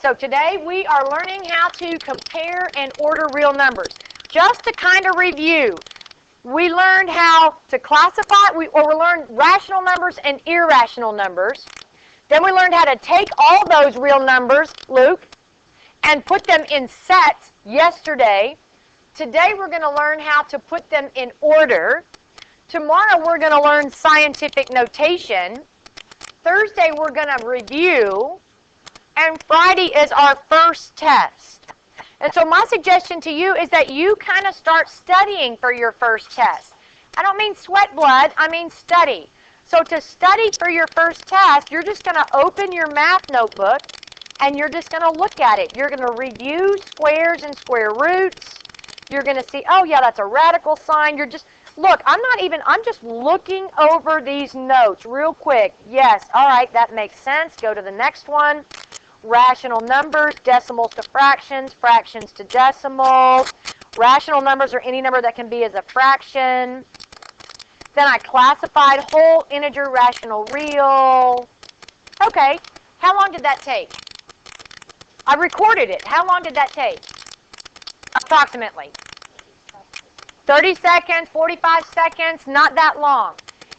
So today we are learning how to compare and order real numbers. Just to kind of review, we learned how to classify, we learned rational numbers and irrational numbers. Then we learned how to take all those real numbers, Luke, and put them in sets yesterday. Today we're going to learn how to put them in order. Tomorrow we're going to learn scientific notation. Thursday we're going to review. And Friday is our first test. And so my suggestion to you is that you kind of start studying for your first test. I don't mean sweat blood, I mean study. So to study for your first test, you're just going to open your math notebook and you're just going to look at it. You're going to review squares and square roots. You're going to see, oh yeah, that's a radical sign. Look, I'm just looking over these notes real quick. Yes, all right, that makes sense. Go to the next one. Rational numbers, decimals to fractions, fractions to decimals. Rational numbers are any number that can be as a fraction. Then I classified whole, integer, rational, real. Okay, how long did that take? I recorded it. How long did that take? Approximately. 30 seconds, 45 seconds, not that long.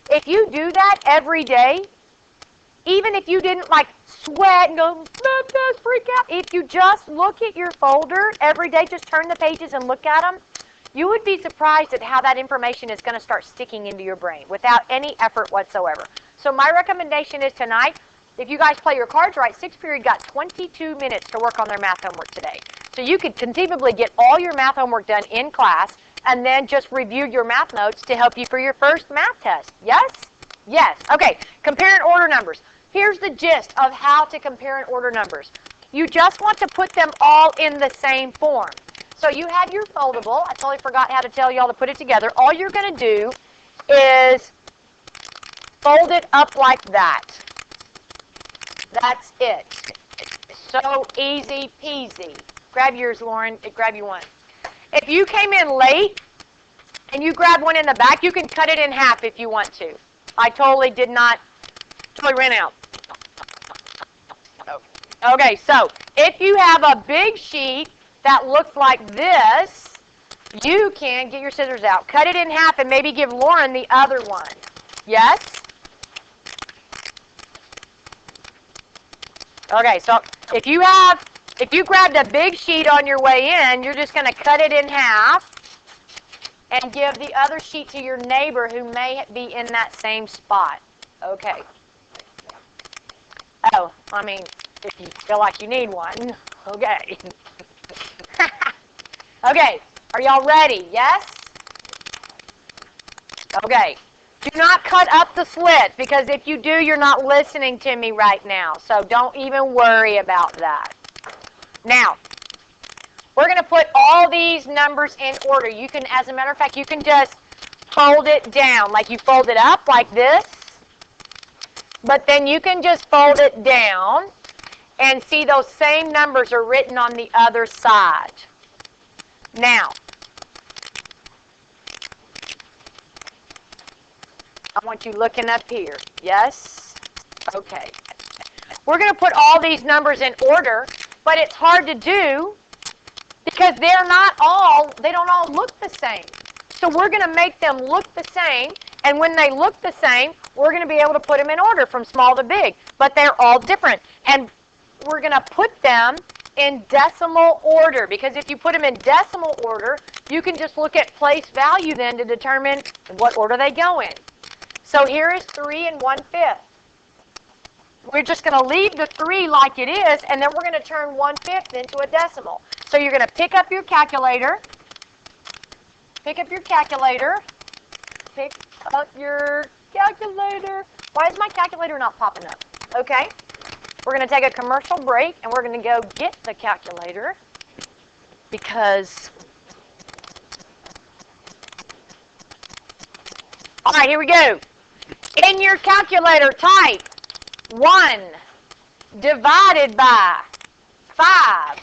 If you do that every day, even if you didn't sweat and go, freak out, if you just look at your folder every day, just turn the pages and look at them, you would be surprised at how that information is going to start sticking into your brain without any effort whatsoever. So my recommendation is tonight, if you guys play your cards right, 6th period got 22 minutes to work on their math homework today. So you could conceivably get all your math homework done in class and then just review your math notes to help you for your first math test. Yes? Yes. Okay, compare and order numbers. Here's the gist of how to compare and order numbers. You just want to put them all in the same form. So you have your foldable. I totally forgot how to tell y'all to put it together. All you're going to do is fold it up like that. That's it. So easy peasy. Grab yours, Lauren. Grab you one. If you came in late and you grab one in the back, you can cut it in half if you want to. I totally ran out. Okay, so if you have a big sheet that looks like this, you can get your scissors out, cut it in half, and maybe give Lauren the other one. Yes? Okay, so if you grabbed a big sheet on your way in, you're just going to cut it in half and give the other sheet to your neighbor who may be in that same spot. Okay. Oh, I mean, if you feel like you need one. Okay. Okay, are y'all ready? Yes? Okay. Do not cut up the slits, because if you do, you're not listening to me right now. So don't even worry about that. Now, we're going to put all these numbers in order. You can, as a matter of fact, you can just fold it down. Like you fold it up like this. But then you can just fold it down and see those same numbers are written on the other side. Now, I want you looking up here. Yes? Okay. We're going to put all these numbers in order, but it's hard to do because they don't all look the same. So we're going to make them look the same, and when they look the same, we're going to be able to put them in order from small to big, but they're all different. And we're going to put them in decimal order, because if you put them in decimal order, you can just look at place value then to determine what order they go in. So here is 3 1/5. We're just going to leave the 3 like it is, and then we're going to turn 1/5 into a decimal. So you're going to pick up your calculator. Pick up your calculator. Pick up your calculator. Why is my calculator not popping up? Okay. We're going to take a commercial break, and we're going to go get the calculator because... All right, here we go. In your calculator, type 1 divided by 5.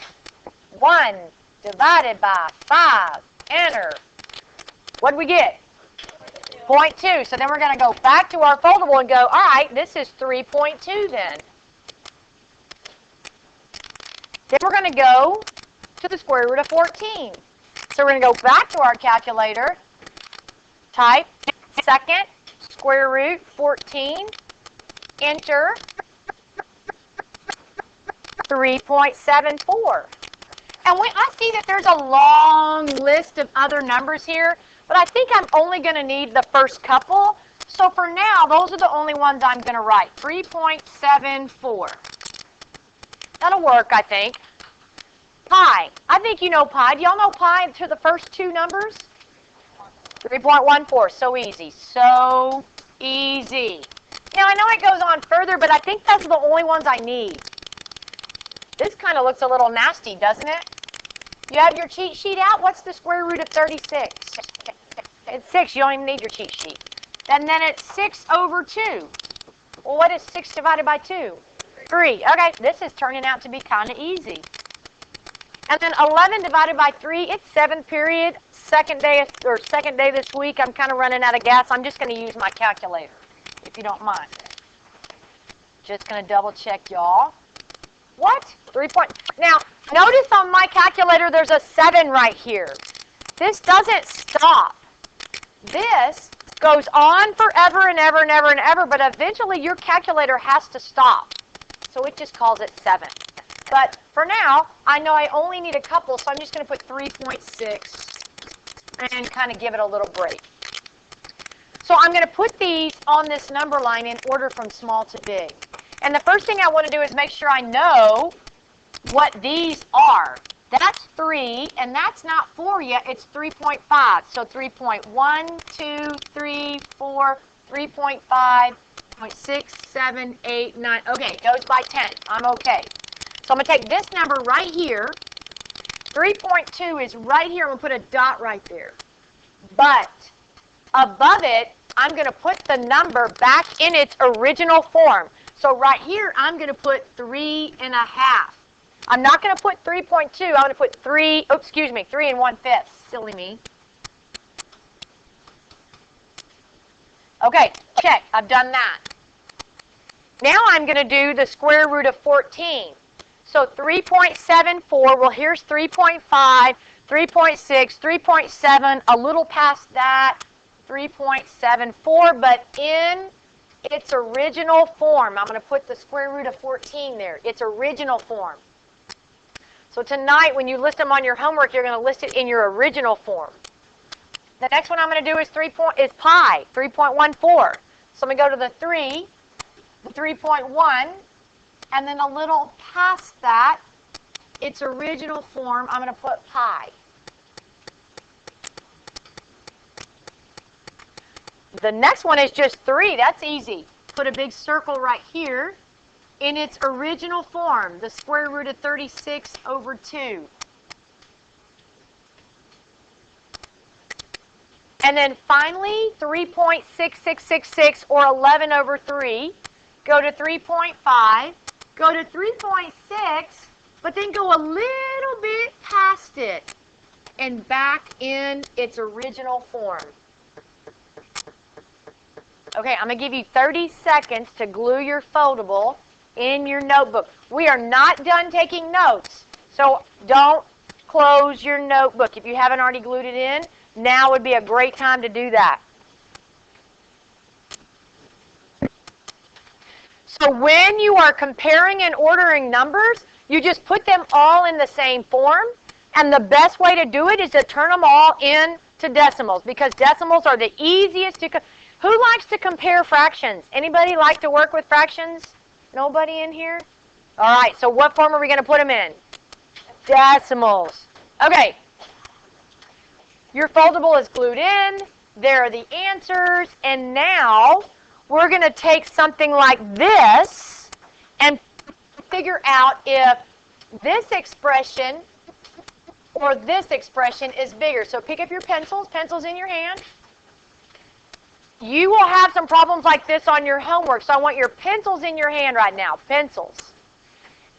1 divided by 5. Enter. What do we get? 0.2. So then we're going to go back to our foldable and go, all right, this is 3.2 then. Then we're going to go to the square root of 14. So we're going to go back to our calculator, type second square root 14, enter 3.74. And I see that there's a long list of other numbers here, but I think I'm only going to need the first couple. So for now, those are the only ones I'm going to write, 3.74. That'll work, I think. Pi. I think you know pi. Do y'all know pi to the first two numbers? 3.14. So easy. So easy. Now, I know it goes on further, but I think those are the only ones I need. This kind of looks a little nasty, doesn't it? You have your cheat sheet out? What's the square root of 36? It's 6. You don't even need your cheat sheet. And then it's 6 over 2. Well, what is 6 divided by 2? 3. Okay, this is turning out to be kind of easy. And then 11 divided by 3, it's 7 period. Second day this week. I'm kind of running out of gas. I'm just going to use my calculator, if you don't mind. Just going to double check, y'all. What? 3 point. Now, notice on my calculator there's a 7 right here. This doesn't stop. This goes on forever and ever and ever and ever, but eventually your calculator has to stop. So it just calls it 7. But for now, I know I only need a couple, so I'm just going to put 3.6 and kind of give it a little break. So I'm going to put these on this number line in order from small to big. And the first thing I want to do is make sure I know what these are. That's 3, and that's not 4 yet. It's 3.5. So 3.1, 2, 3, 4, 3.5, 0.6, 7, 8, 9. Okay, it goes by 10. I'm okay. So I'm going to take this number right here. 3.2 is right here. I'm going to put a dot right there. But above it, I'm going to put the number back in its original form. So right here, I'm going to put 3.5. I'm not going to put 3.2. I'm going to put 3 and 1/5. Silly me. Okay, check. I've done that. Now I'm going to do the square root of 14. So 3.74, well, here's 3.5, 3.6, 3.7, a little past that, 3.74, but in its original form. I'm going to put the square root of 14 there. Its original form. So tonight, when you list them on your homework, you're going to list it in your original form. The next one I'm going to do is pi, 3.14. So I'm going to go to the 3, the 3.1, and then a little past that, its original form, I'm going to put pi. The next one is just 3. That's easy. Put a big circle right here in its original form, the square root of 36 over 2. And then finally, 3.6666 or 11 over 3. Go to 3.5. Go to 3.6, but then go a little bit past it and back in its original form. Okay, I'm going to give you 30 seconds to glue your foldable in your notebook. We are not done taking notes, so don't close your notebook. If you haven't already glued it in, now would be a great time to do that. So when you are comparing and ordering numbers, you just put them all in the same form, and the best way to do it is to turn them all into decimals, because decimals are the easiest to Who likes to compare fractions? Anybody like to work with fractions? Nobody in here? All right, so what form are we going to put them in? Decimals. Okay. Your foldable is glued in. There are the answers. And now we're going to take something like this and figure out if this expression or this expression is bigger. So pick up your pencils. Pencils in your hand. You will have some problems like this on your homework, so I want your pencils in your hand right now, pencils.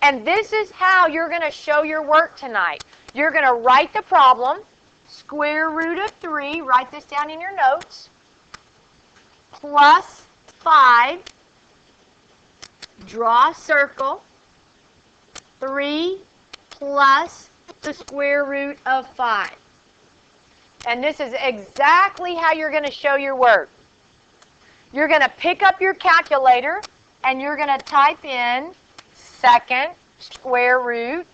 And this is how you're going to show your work tonight. You're going to write the problem, square root of 3, write this down in your notes, plus 5, draw a circle, 3 plus the square root of 5. And this is exactly how you're going to show your work. You're going to pick up your calculator and you're going to type in second square root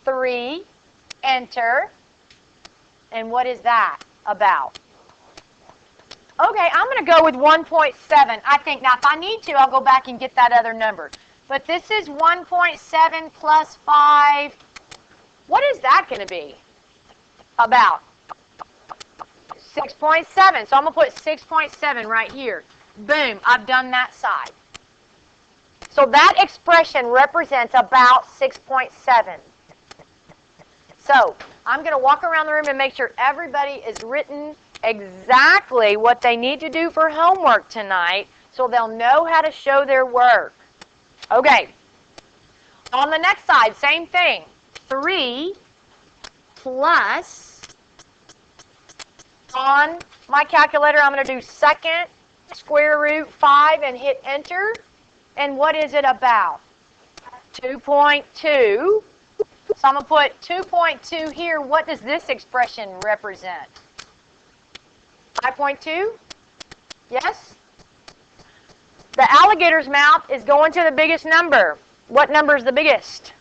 3, enter. And what is that about? Okay, I'm going to go with 1.7. I think, now if I need to, I'll go back and get that other number. But this is 1.7 plus 5. What is that going to be about? 6.7. So I'm going to put 6.7 right here. Boom, I've done that side. So that expression represents about 6.7. So I'm going to walk around the room and make sure everybody is written exactly what they need to do for homework tonight so they'll know how to show their work. Okay. On the next side, same thing. 3 plus, on my calculator, I'm going to do second square root 5 and hit enter. And what is it about? 2.2. So I'm going to put 2.2 here. What does this expression represent? 5.2? Yes? The alligator's mouth is going to the biggest number. What number is the biggest?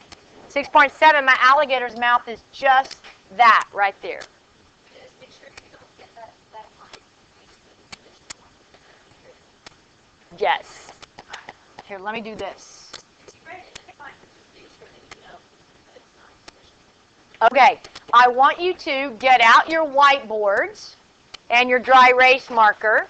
6.7. My alligator's mouth is just that right there. Just make sure you don't get that line. Yes. Here, let me do this. Okay, I want you to get out your whiteboards and your dry erase marker.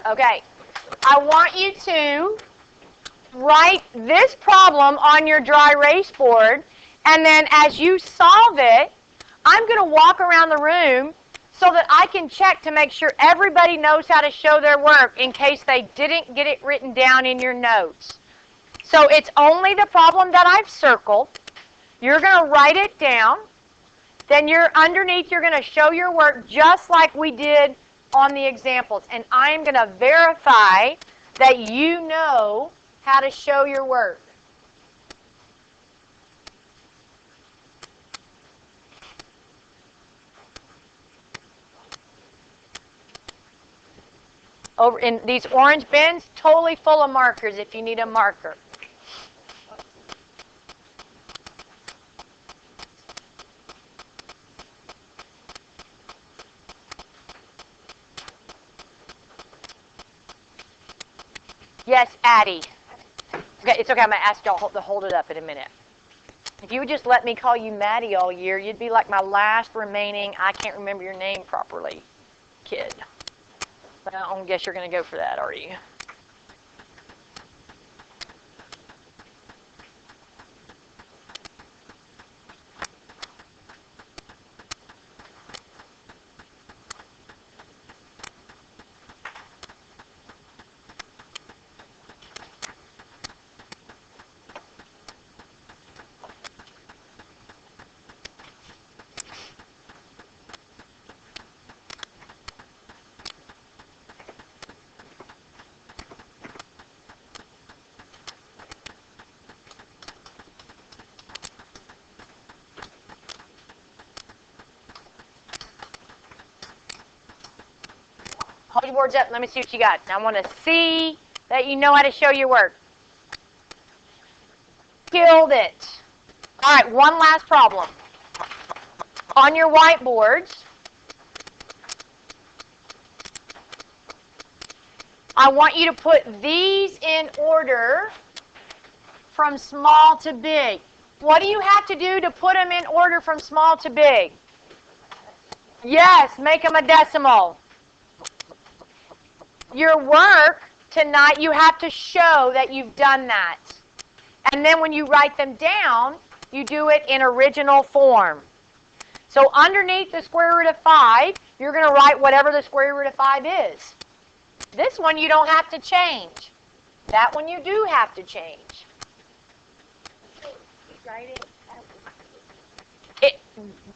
Okay, I want you to write this problem on your dry erase board, and then as you solve it, I'm going to walk around the room so that I can check to make sure everybody knows how to show their work in case they didn't get it written down in your notes. So it's only the problem that I've circled. You're going to write it down. Then underneath you're going to show your work just like we did on the examples. And I'm going to verify that you know how to show your work. Over in these orange bins, totally full of markers if you need a marker. Yes, Addie. Okay, it's okay. I'm going to ask y'all to hold it up in a minute. If you would just let me call you Maddie all year, you'd be like my last remaining, I can't remember your name properly, kid. But I don't guess you're going to go for that, are you? Hold your boards up. Let me see what you got. I want to see that you know how to show your work. Killed it. All right, one last problem. On your whiteboards, I want you to put these in order from small to big. What do you have to do to put them in order from small to big? Yes, make them a decimal. Your work tonight, you have to show that you've done that. And then when you write them down, you do it in original form. So underneath the square root of 5, you're going to write whatever the square root of 5 is. This one you don't have to change. That one you do have to change. write it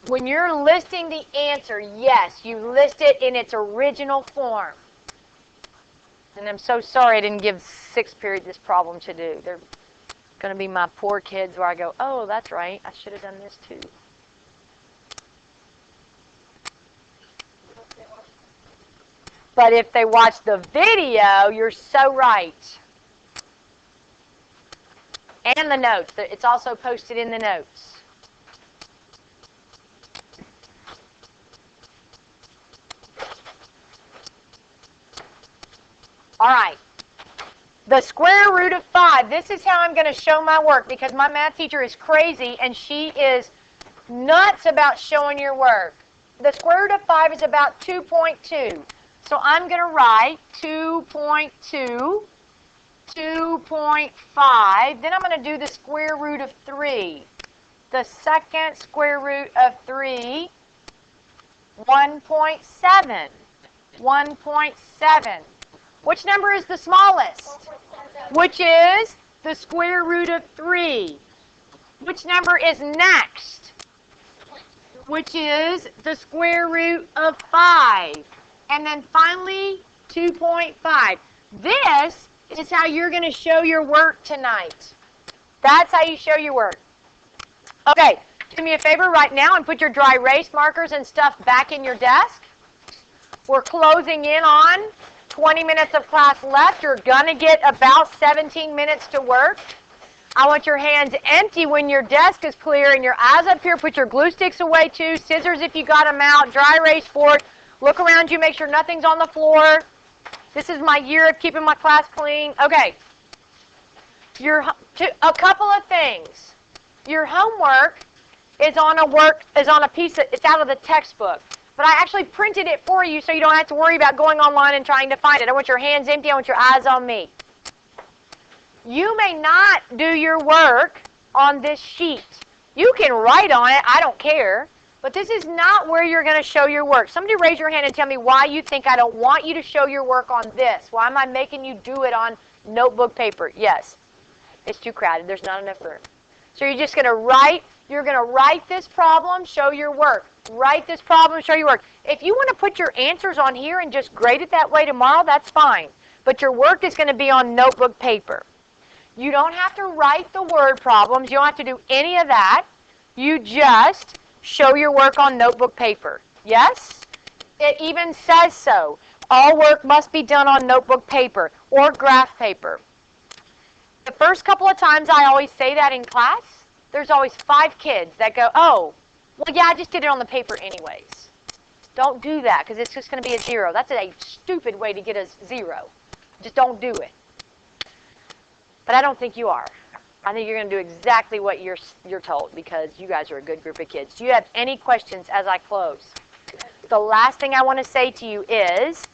When you're listing the answer, yes, you list it in its original form. And I'm so sorry I didn't give 6th period this problem to do. They're going to be my poor kids where I go, oh, that's right, I should have done this too. But if they watch the video, you're so right. And the notes. It's also posted in the notes. All right. The square root of 5. This is how I'm going to show my work because my math teacher is crazy and she is nuts about showing your work. The square root of 5 is about 2.2. So I'm going to write 2.2, 2.5. Then I'm going to do the square root of 3. The second square root of 3, 1.7. 1.7. Which number is the smallest? Which is the square root of 3. Which number is next? Which is the square root of 5. And then finally, 2.5. This is how you're going to show your work tonight. That's how you show your work. Okay, do me a favor right now and put your dry erase markers and stuff back in your desk. We're closing in on 20 minutes of class left. You're going to get about 17 minutes to work. I want your hands empty when your desk is clear and your eyes up here. Put your glue sticks away too. Scissors if you got them out. Dry erase board. Look around you. Make sure nothing's on the floor. This is my year of keeping my class clean. Okay. A couple of things. Your homework is on a piece of, it's out of the textbook. But I actually printed it for you so you don't have to worry about going online and trying to find it. I want your hands empty. I want your eyes on me. You may not do your work on this sheet. You can write on it. I don't care. But this is not where you're going to show your work. Somebody raise your hand and tell me why you think I don't want you to show your work on this. Why am I making you do it on notebook paper? Yes. It's too crowded. There's not enough room. So you're just going to write. You're going to write this problem, show your work. Write this problem, show your work. If you want to put your answers on here and just grade it that way tomorrow, that's fine. But your work is going to be on notebook paper. You don't have to write the word problems. You don't have to do any of that. You just show your work on notebook paper. Yes? It even says so. All work must be done on notebook paper or graph paper. The first couple of times I always say that in class, there's always 5 kids that go, oh, well, yeah, I just did it on the paper anyways. Don't do that because it's just going to be a 0. That's a stupid way to get a 0. Just don't do it. But I don't think you are. I think you're going to do exactly what you're told because you guys are a good group of kids. Do you have any questions as I close? The last thing I want to say to you is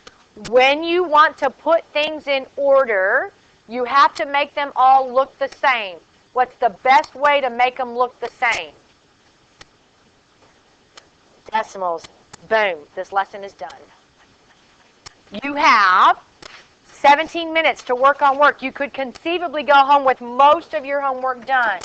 when you want to put things in order, you have to make them all look the same. What's the best way to make them look the same? Decimals. Boom. This lesson is done. You have 17 minutes to work on work. You could conceivably go home with most of your homework done.